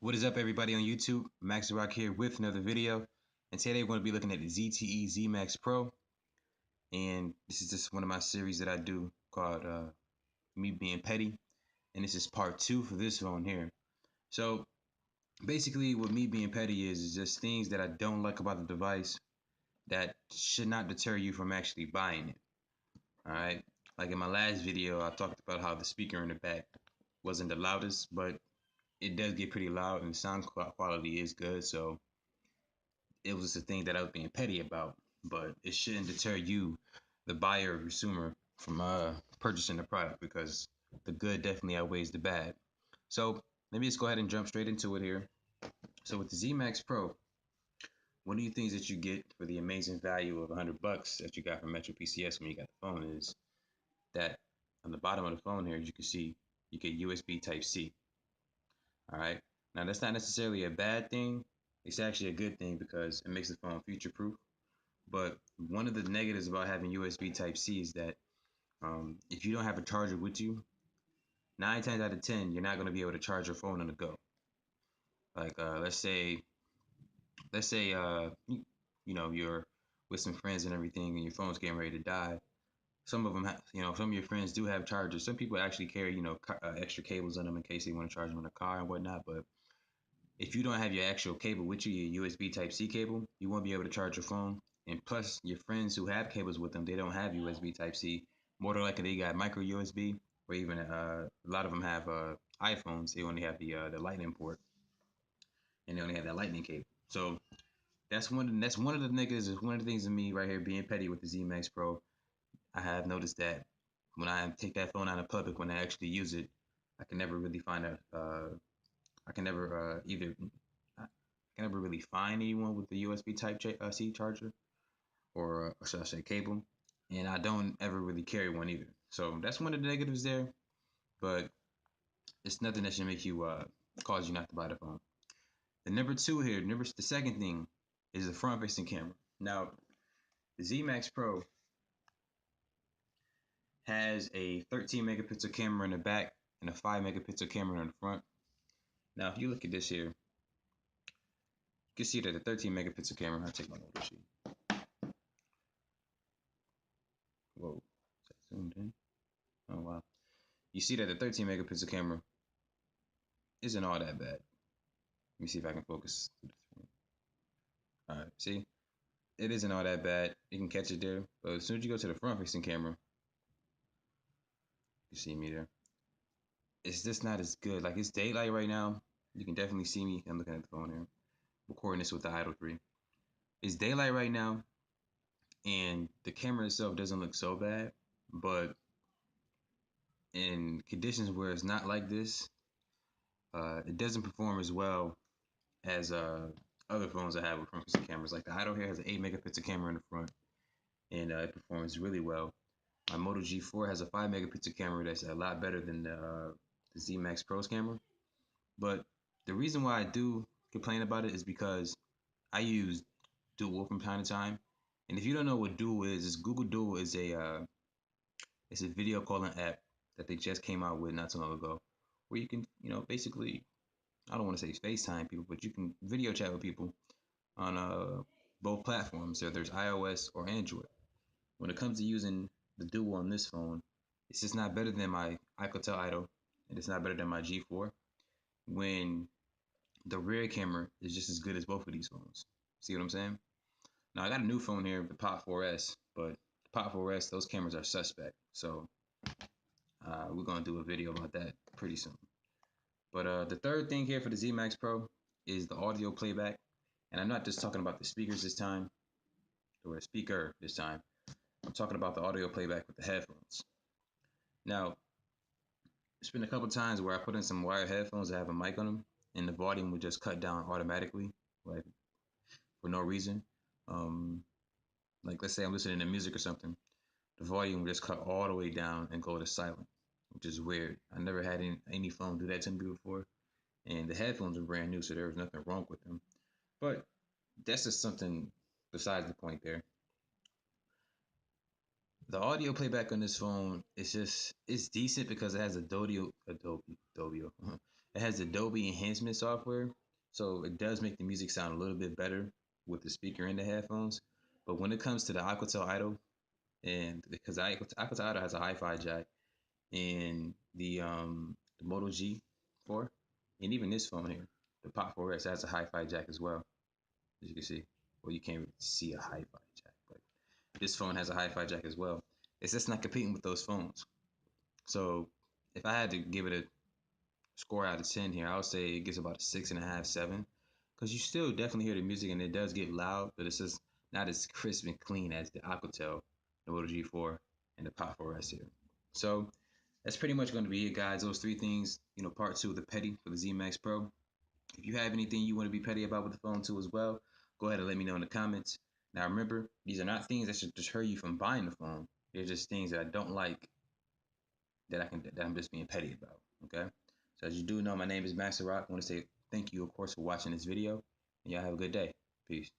What is up, everybody on YouTube? Max Rock here with another video, and today we're going to be looking at the ZTE ZMAX Pro, and this is just one of my series that I do called Me Being Petty, and this is part 2 for this phone here. So basically, what Me Being Petty is just things that I don't like about the device that should not deter you from actually buying it. All right, like in my last video, I talked about how the speaker in the back wasn't the loudest, but it does get pretty loud and the sound quality is good, so it was the thing that I was being petty about, but it shouldn't deter you, the buyer or consumer, from purchasing the product because the good definitely outweighs the bad. So let me just go ahead and jump straight into it here. So with the ZMAX Pro, one of the things that you get for the amazing value of $100 that you got from Metro PCS when you got the phone is that on the bottom of the phone here, you can see you get USB Type C. All right. Now that's not necessarily a bad thing. It's actually a good thing because it makes the phone future proof. But one of the negatives about having USB Type C is that if you don't have a charger with you, 9 times out of 10, you're not going to be able to charge your phone on the go. Like let's say you know you're with some friends and everything, and your phone's getting ready to die. Some of them, some of your friends do have chargers. Some people actually carry extra cables on them in case they want to charge them in a car and whatnot. But if you don't have your actual cable with you, your USB Type C cable, you won't be able to charge your phone. And plus, your friends who have cables with them, they don't have USB Type C. More than likely, they got micro USB, or even a lot of them have iPhones. They only have the Lightning port, and they only have that Lightning cable. So that's one of the negatives. Is one of the things of me right here being petty with the ZMAX Pro. I have noticed that when I take that phone out in public, when I actually use it, I can never really find a I can never either I can never really find anyone with the USB Type C charger, or should I say cable, and I don't ever really carry one either. So that's one of the negatives there, but it's nothing that should make you cause you not to buy the phone. The number two here, the second thing is the front-facing camera. Now, the ZMAX Pro has a 13 megapixel camera in the back and a 5 megapixel camera in the front. Now, if you look at this here, you can see that the 13 megapixel camera, I'll take my little sheet. Whoa, is that zoomed in? Oh, wow. You see that the 13 megapixel camera isn't all that bad. Let me see if I can focus. All right, see? It isn't all that bad. You can catch it there. But as soon as you go to the front-facing camera, you see me there. It's just not as good. Like, it's daylight right now. You can definitely see me. I'm looking at the phone here. Recording this with the Idol 3. It's daylight right now, and the camera itself doesn't look so bad. But in conditions where it's not like this, it doesn't perform as well as other phones I have with front-facing cameras. Like the Idol here has an 8 megapixel camera in the front, and it performs really well. My Moto G4 has a 5 megapixel camera that's a lot better than the ZMAX Pro's camera. But the reason why I do complain about it is because I use Dual from time to time. And if you don't know what Dual is Google Dual is it's a video calling app that they just came out with not so long ago, where you can, basically, I don't want to say FaceTime people, but you can video chat with people on both platforms, whether there's iOS or Android. When it comes to using the Dual on this phone, it's just not better than my Alcatel Idol, and it's not better than my G4. When the rear camera is just as good as both of these phones. See what I'm saying? Now I got a new phone here, the Pop 4S, but the Pop 4S, those cameras are suspect. So we're gonna do a video about that pretty soon. But the third thing here for the ZMAX Pro is the audio playback, and I'm not just talking about the speakers this time, or a speaker this time. I'm talking about the audio playback with the headphones. Now, it's been a couple times where I put in some wired headphones that have a mic on them, and the volume would just cut down automatically, like for no reason. Um, like let's say I'm listening to music or something, the volume would just cut all the way down and go to silent, which is weird. I never had any phone do that to me before, and the headphones are brand new, so there was nothing wrong with them. But that's just something besides the point there. The audio playback on this phone is just it's decent because it has a Dolby It has Adobe enhancement software, so it does make the music sound a little bit better with the speaker and the headphones. But when it comes to the Aquatel Idol, and because Aquatel Idol has a hi-fi jack, and the Moto G4, and even this phone here, the Pop 4S has a hi-fi jack as well, as you can see. Well, you can't really see a hi-fi jack, but this phone has a hi-fi jack as well. It's just not competing with those phones. So if I had to give it a score out of 10 here, I would say it gets about a 6.5, 7, because you still definitely hear the music and it does get loud, but it's just not as crisp and clean as the Aquatel, the Moto G4, and the Pop 4S here. So that's pretty much going to be it, guys. Those three things, part two of the petty for the ZMAX Pro. If you have anything you want to be petty about with the phone too as well, go ahead and let me know in the comments. Now remember, these are not things that should deter you from buying the phone. They're just things that I don't like that I'm just being petty about. Okay. So as you do know, my name is Master Rock. I want to say thank you, of course, for watching this video, and y'all have a good day. Peace.